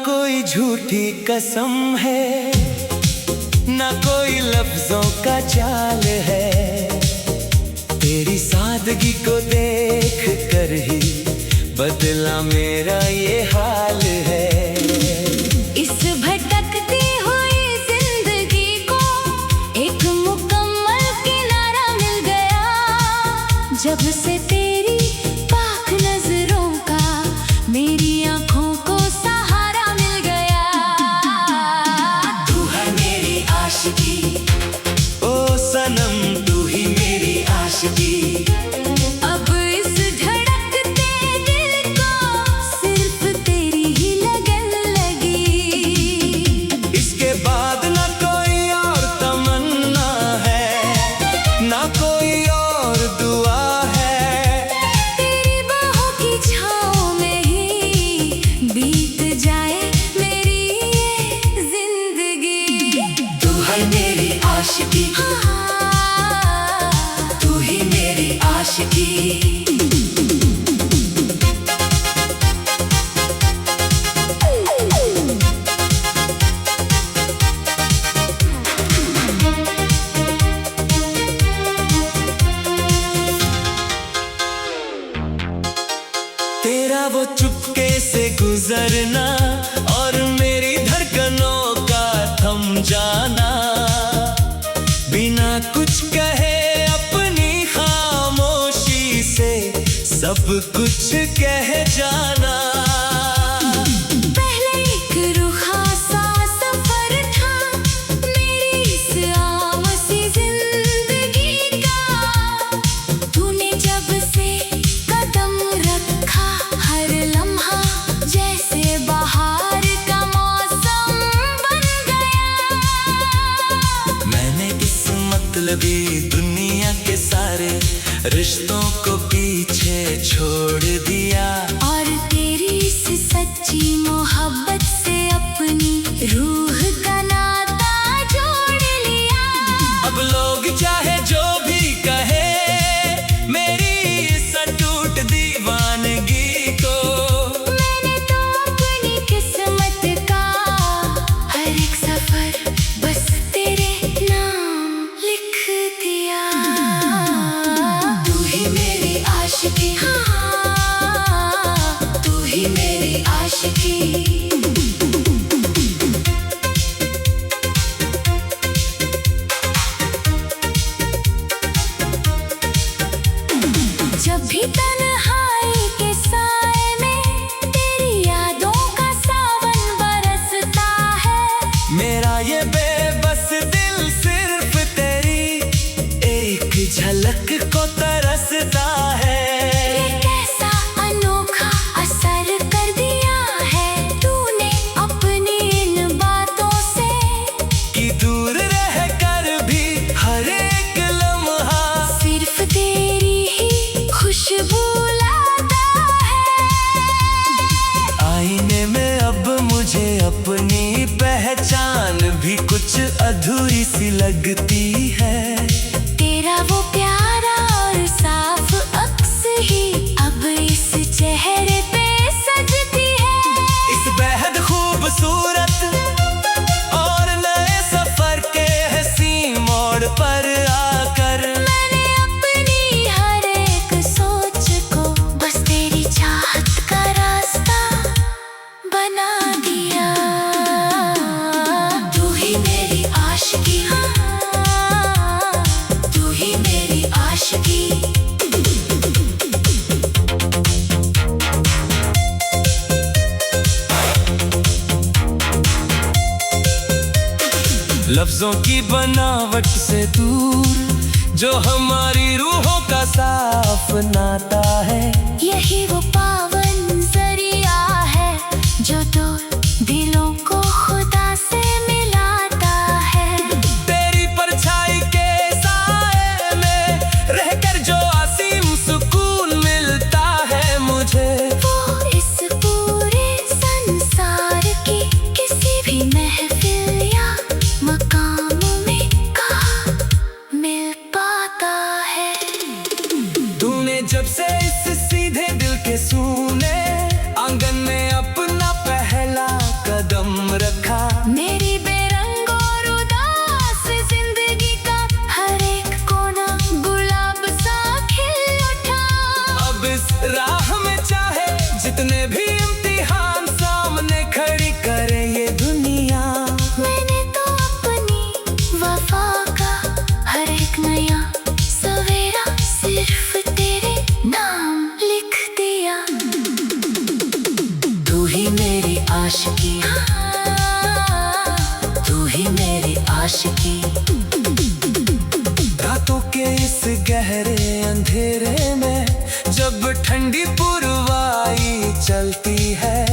कोई झूठी कसम है, ना कोई लफ्जों का चाल है। तेरी सादगी को देख कर ही बदला मेरा ये हाल है। इस भटकती हुई जिंदगी को एक मुकम्मल किनारा मिल गया। जब से तेरी पाक नजरों का मेरी आंखों को सहारा मिल गया। तू है मेरी आशिकी, ओ सनम तू ही मेरी आशिकी। अब इस धड़कते दिल को सिर्फ तेरी ही लगन लगी। इसके बाद ना कोई और तमन्ना है, ना कोई और दुआ है। तेरी बाहों की छाँव में ही बीत जाए मेरी ये जिंदगी। तू है मेरी आशिकी, तू ही मेरी आशिकी। तेरा वो चुपके से गुजरना और मेरी धड़कनों का थम जाना, बिना कुछ कहे अपनी खामोशी से सब कुछ कह जाना। पहले एक रूखा सा सफर था मेरी इस आम सी जिंदगी का। तूने जब से कदम रखा हर लम्हा जैसे बहार का मौसम बन गया। मैंने इस मतलबी दुनिया के सारे रिश्तों को पीछे छोड़ दिया और तेरी इस सच्ची मोहब्बत से अपनी रूह का नाता जोड़ लिया। अब लोग चाहे जो भी कहे मेरी इस टूट दीवानगी को, मैंने तो अपनी किस्मत का हर एक सफर बस तेरे नाम लिख दिया। तू ही मेरी आशिकी, तू ही मेरी आशिकी। जब भी तन्हाई के साए में तेरी यादों का सावन बरसता है। मेरा ये बेबस दिल सिर्फ तेरी एक झलक को तरसता है। ये कैसा अनोखा असर कर दिया है तूने अपनी इन बातों से, कि दूर रह कर भी हर एक लम्हा सिर्फ तेरी ही खुशबू लाता है। आईने में अब मुझे अपनी पहचान भी कुछ अधूरी सी लगती है। तेरा वो प्यारा और साफ अक्स ही अब इस चेहरे पे सजती है। इस बेहद खूबसूरत और नए सफर के हंसी मोड़ पर आकर मैंने अपनी हर एक सोच को बस तेरी चाहत का रास्ता बना दिया। तू ही मेरी आशिकी, तू ही मेरी आशिकी। लफ्जों की बनावट से दूर जो हमारी रूहों का साफ नाता है। यही वो पावन जरिया है जो दो दिलों को खुदा से मिलाता है। तेरी परछाई के साए में रहकर जो असीम सुकून मिलता है मुझे, वो इस पूरे संसार की किसी भी महफिल या मकाम में कहाँ मिल पाता है। तूने जब से इस सीधे दिल के सूने आंगन में अपना पहला राह में चाहे जितने भी इम्तिहान सामने खड़ी करे ये दुनिया। मैंने तो अपनी वफा का हर एक नया सवेरा सिर्फ तेरे नाम लिख दिया। तू ही मेरी आशिकी, तू ही मेरी आशिकी। रातों के इस गहरे अंधेरे में जब ठंडी पुरवाई चलती है,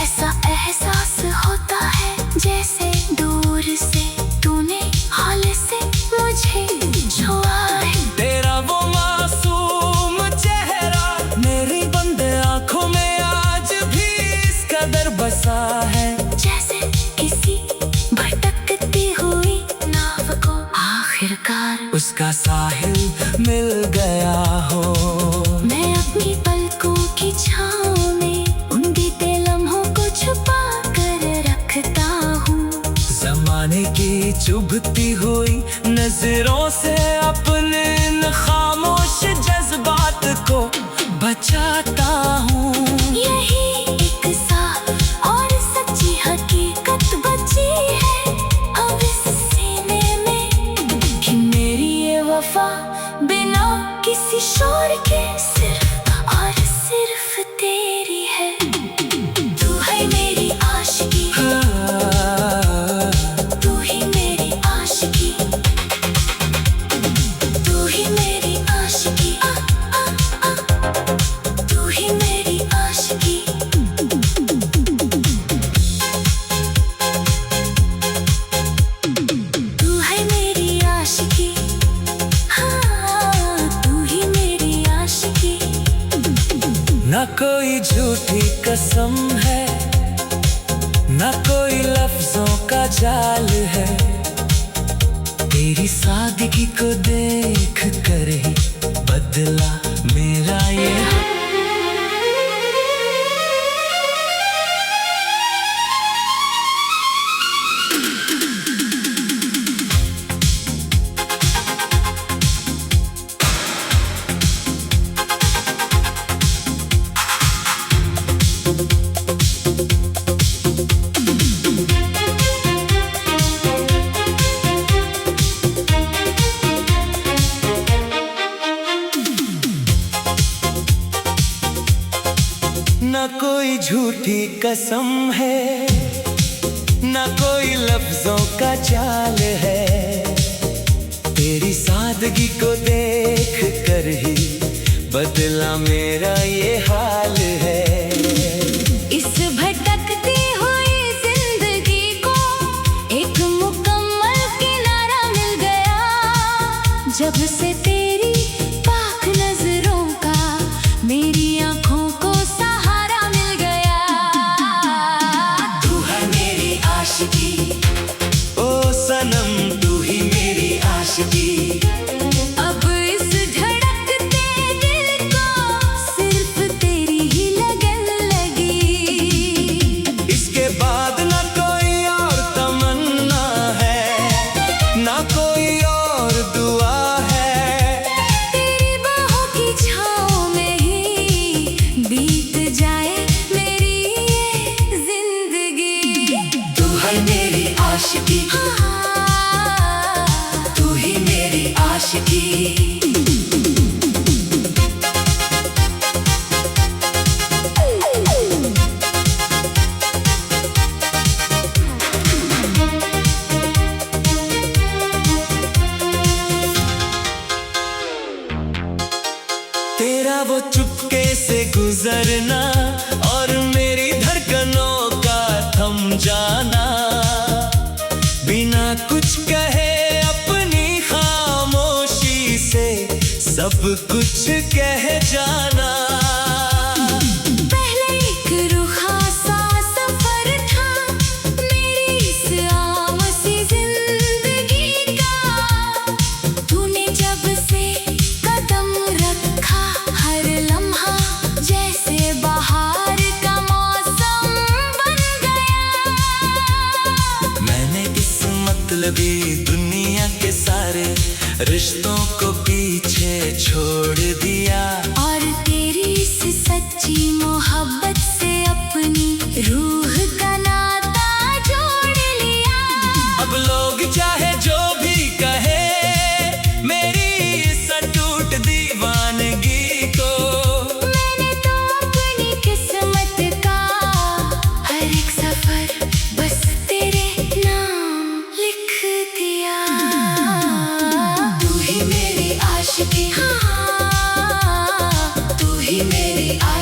ऐसा एहसास होता है जैसे दूर से तूने हाल से मुझे छुआ है। तेरा वो मासूम चेहरा मेरी बंद आंखों में आज भी इस कदर बसा है, जैसे किसी भटकती हुई नाव को आखिरकार उसका साहिल मिल गया हो। मैं अपनी पलकों की छाँव में उन बीते लम्हों को छुपा कर रखता हूँ। जमाने की चुभती हुई नजरों से अपने इन खामोश जज्बात को बचाता हूँ। यही एक साथ और सच्ची हकीकत बची है अब इस सीने में, कि मेरी ये वफा बिना किसी शोर के सिर्फ और सिर्फ तेरी है। तू है मेरी आशिकी, तू ही मेरी आशिकी, तू ही मेरी आशिकी, तू ही मेरी आशिकी। तू है मेरी आशिकी, हाँ तू ही मेरी आशिकी। न कोई झूठी कसम है, न कोई लफ्जों का जाल है, तेरी सादगी को देख कर ही बदला मेरा ये। न कोई झूठी कसम है, न कोई लफ्जों का चाल है, तेरी सादगी को देख कर ही बदला मेरा ये हाल है। इस भटकती हुई जिंदगी को एक मुकम्मल किनारा मिल गया, जब से तेरी पाक नजरों का मेरी आंखों को सहारा मिल गया। तू है मेरी आशिकी, ओ सनम तू ही मेरी आशिकी। अब इस धड़कते दिल को सिर्फ तेरी ही लगन लगी। इसके बाद न कोई और तमन्ना है, न कोई और दुआ है, तेरी बाहों की छाँव में ही बीत जाए मेरी ये जिंदगी। तू है मेरी आशिकी, तू ही मेरी आशिकी। तेरा वो चुपके से गुजरना और मेरी धड़कनों का थम जाना, बिना कुछ कहे अपनी खामोशी से सब कुछ कह जाना। पहले एक रुखा सा सफर था मेरी इस आम सी जिंदगी का, तूने जब से कदम रखा हर लम्हा जैसे बहार का मौसम बन गया। मैंने इस मतलबी दुनिया के सारे रिश्तों को पीछे छोड़ दिया, और तेरी इस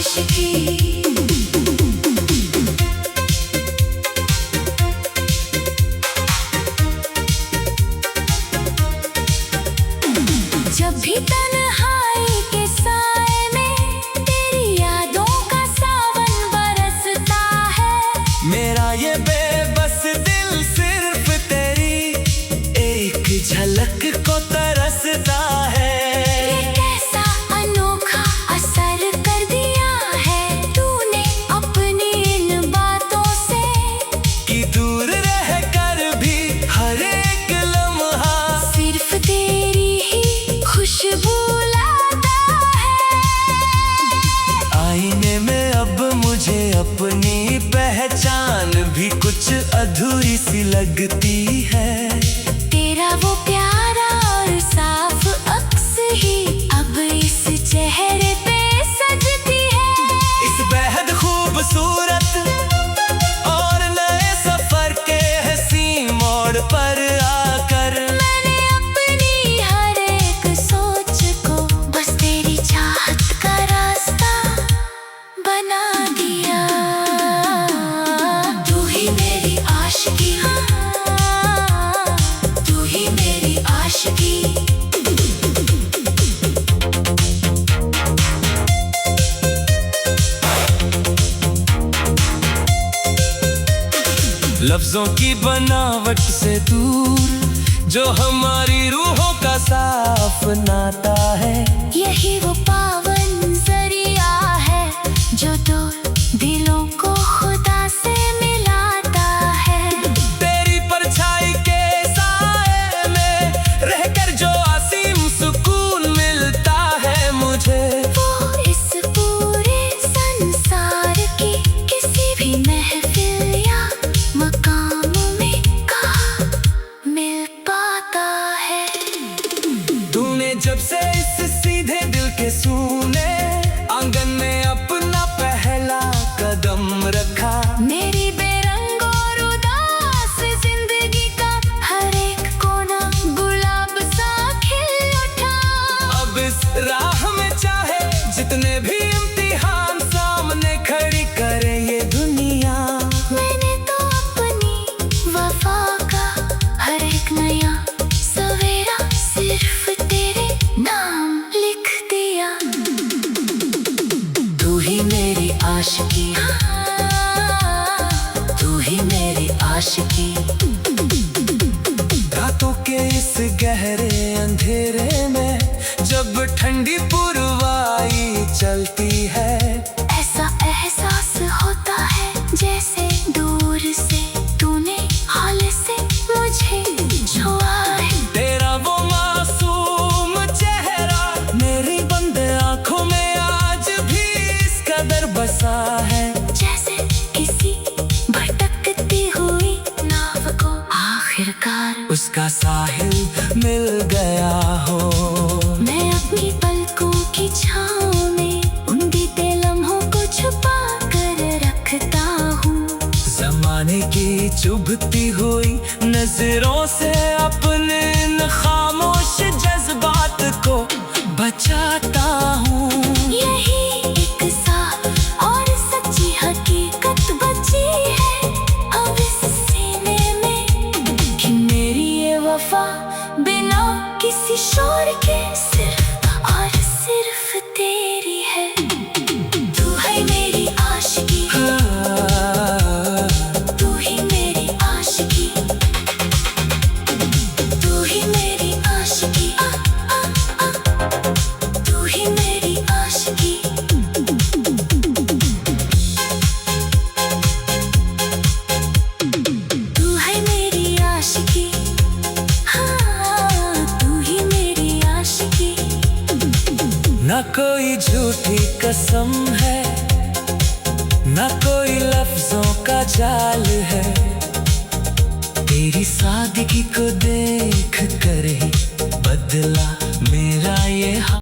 आशिकी। जब भी तन्हाई के साए में तेरी यादों का सावन बरसता है, मेरा ये बेबस दिल सिर्फ तेरी एक झलक को तरसता है। ये कैसा अनोखा असर कर दिया है तूने अपनी इन बातों से, कि दूर रह कर भी हर एक लम्हा सिर्फ तेरी ही खुशबू लाता है। आईने में अब मुझे अपनी पहचान भी कुछ अधूरी सी लगती है। तेरा वो प्यारा और साफ अक्स ही अब इस चेहरे पे सजती है। इस बेहद खूबसूरत और नए सफर के हंसी मोड़ पर आकर मैंने अपनी हर एक सोच को बस तेरी चाहत का रास्ता बना दिया। तू ही मेरी आशिकी, तू ही मेरी आशिकी। लफ्जों की बनावट से दूर जो हमारी रूहों का साफ नाता है, यही वो पावन जरिया है जो दो दिलों को खुदा से मिलाता है। तेरी परछाई के साए में रहकर जो असीम सुकून मिलता है मुझे, वो इस पूरे संसार की किसी भी महफिल या मकाम में कहाँ मिल पाता है। तूने जब से इस सीधे दिल के सूने आंगन में अपना पहला कदम रखा, मेरी बेरंग और उदास जिंदगी का हर एक कोना गुलाब सा खिल उठा। अब इस राह में चाहे जितने भी इम्तिहान सामने खड़ी करे ये दुनिया, मैंने तो अपनी वफा का हर एक नया सवेरा सिर्फ तेरे नाम लिख दिया। तू ही मेरी आशिकी, तू ही मेरी आशिकी। रातों के इस गहरे अंधेरे में जब ठंडी पुरवाई चलती है, ऐसा एहसास होता है जैसे दूर से तूने हाल से मुझे छुआ है। तेरा वो मासूम चेहरा मेरी बंद आंखों में आज भी इस कदर बसा है, जैसे किसी भटकती हुई नाव को आखिरकार उसका साहिल मिल गया हो। मैं अपनी पलकों की छाँव में उन बीते लम्हों को छुपा कर रखता हूँ। जमाने की चुभती हुई नजरों से अपने इन खामोश जज्बात को बचाता हूँ। यही एक साफ और सच्ची हकीकत बची है अब इस सीने में, कि मेरी ये वफा बिना किसी शोर के सिर्फ और सिर्फ तेरी है। तू है मेरी आशिकी, तू ही मेरी आशिकी, तू ही मेरी आशिकी, तू ही मेरी आशिकी। तू है मेरी आशिकी, हाँ तू ही मेरी आशिकी। न कोई झूठी कसम है, न कोई लफ्जों का जाल है, तेरी सादगी को देख कर ही बदला मेरा ये हाल।